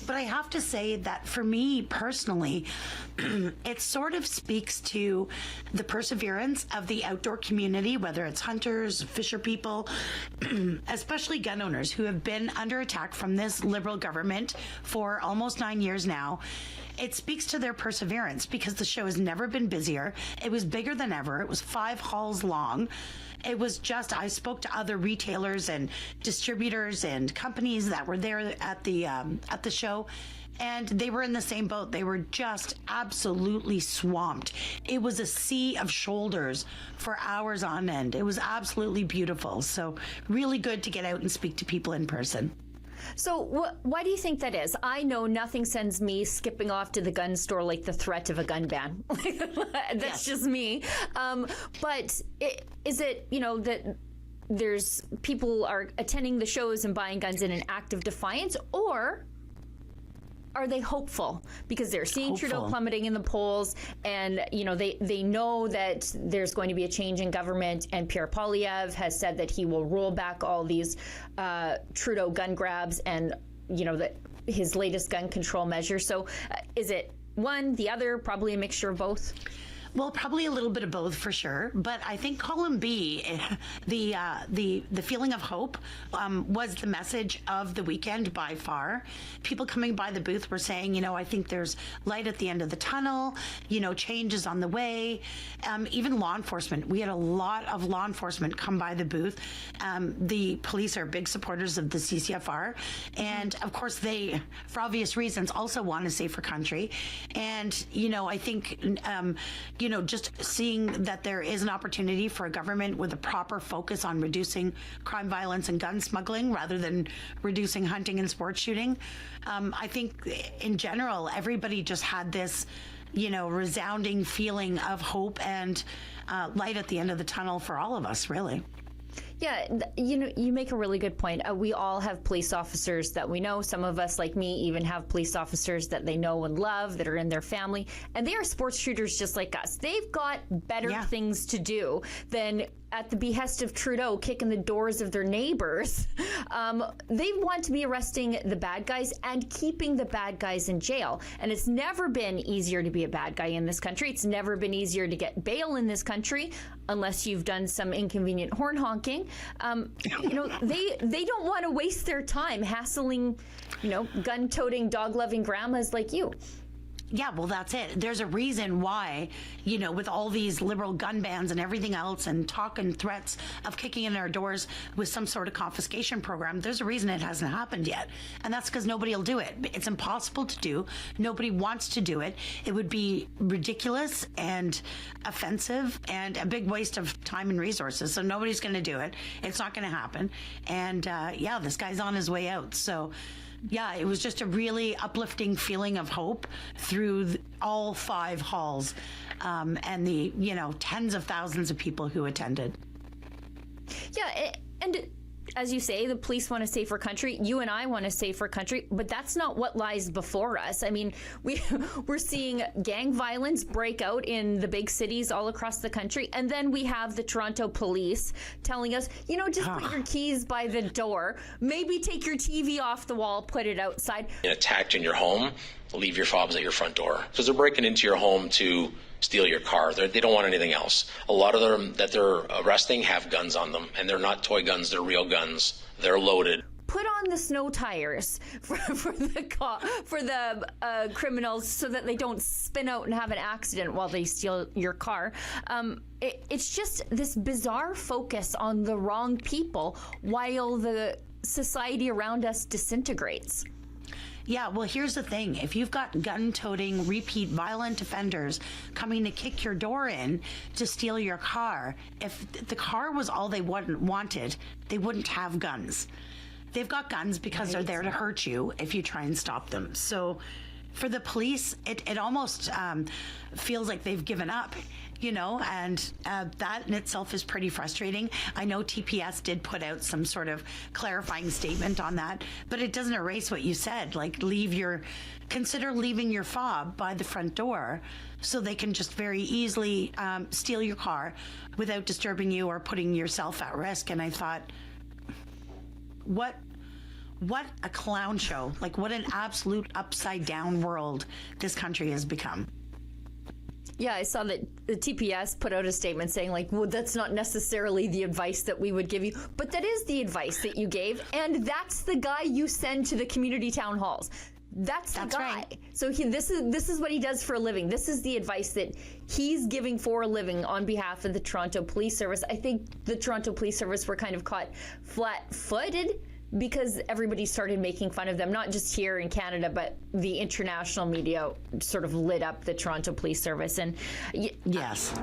But I have to say that for me personally, it sort of speaks to the perseverance of the outdoor community, whether it's hunters, fisher people, especially gun owners who have been under attack from this Liberal government for almost 9 years now. It speaks to their perseverance because the show has never been busier. It was bigger than ever. It was 5 halls long. It was just, I spoke to other retailers and distributors and companies that were there at the show, and they were in the same boat. They were just absolutely swamped. It was a sea of shoulders for hours on end. It was absolutely beautiful. So really good to get out and speak to people in person. So why do you think that is? I know nothing sends me skipping off to the gun store like the threat of a gun ban. That's just me. But is it, that there's people are attending the shows and buying guns in an act of defiance, or are they hopeful because they're seeing Trudeau plummeting in the polls, and they know that there's going to be a change in government, and Pierre Poilievre has said that he will roll back all these Trudeau gun grabs and his latest gun control measures. So is it one, the other, probably a mixture of both? Well, probably a little bit of both for sure. But I think column B, the feeling of hope was the message of the weekend by far. People coming by the booth were saying, I think there's light at the end of the tunnel, change is on the way. Even law enforcement, we had a lot of law enforcement come by the booth. The police are big supporters of the CCFR. And of course, they, for obvious reasons, also want a safer country. And, I think, just seeing that there is an opportunity for a government with a proper focus on reducing crime, violence, and gun smuggling rather than reducing hunting and sports shooting. I think in general, everybody just had this, resounding feeling of hope and light at the end of the tunnel for all of us, really. Yeah, you make a really good point. We all have police officers that we know. Some of us, like me, even have police officers that they know and love, that are in their family. And they are sports shooters just like us. They've got better things to do than, at the behest of Trudeau, kicking the doors of their neighbors. They want to be arresting the bad guys and keeping the bad guys in jail. And it's never been easier to be a bad guy in this country. It's never been easier to get bail in this country, unless you've done some inconvenient horn honking. They don't want to waste their time hassling, gun-toting, dog-loving grandmas like you. Yeah, well, that's it. There's a reason why, with all these liberal gun bans and everything else and talk and threats of kicking in our doors with some sort of confiscation program, there's a reason it hasn't happened yet. And that's because nobody will do it. It's impossible to do. Nobody wants to do it. It would be ridiculous and offensive and a big waste of time and resources. So nobody's going to do it. It's not going to happen. And this guy's on his way out. So yeah, it was just a really uplifting feeling of hope through all 5 halls and the, tens of thousands of people who attended. Yeah, and as you say, the police want a safer country. You and I want a safer country, but that's not what lies before us. I mean, we're seeing gang violence break out in the big cities all across the country. And then we have the Toronto police telling us, just put your keys by the door. Maybe take your TV off the wall, put it outside. Attacked in your home, leave your fobs at your front door. Because they're breaking into your home to steal your car. They don't want anything else. A lot of them that they're arresting have guns on them, and they're not toy guns, they're real guns. They're loaded. Put on the snow tires for the criminals so that they don't spin out and have an accident while they steal your car. It's just this bizarre focus on the wrong people while the society around us disintegrates. Yeah, well, here's the thing. If you've got gun-toting, repeat violent offenders coming to kick your door in to steal your car, if the car was all they wanted, they wouldn't have guns. They've got guns because they're there to hurt you if you try and stop them. So for the police, it almost feels like they've given up. And that in itself is pretty frustrating. I know TPS did put out some sort of clarifying statement on that, but it doesn't erase what you said. Like, consider leaving your fob by the front door so they can just very easily steal your car without disturbing you or putting yourself at risk. And I thought, what what a clown show. Like, what an absolute upside down world this country has become. Yeah, I saw that the TPS put out a statement saying, like, well, that's not necessarily the advice that we would give you, but that is the advice that you gave, and that's the guy you send to the community town halls. That's the guy. Right. So this is what he does for a living. This is the advice that he's giving for a living on behalf of the Toronto Police Service. I think the Toronto Police Service were kind of caught flat-footed because everybody started making fun of them, not just here in Canada, but the international media sort of lit up the Toronto Police Service. And yes.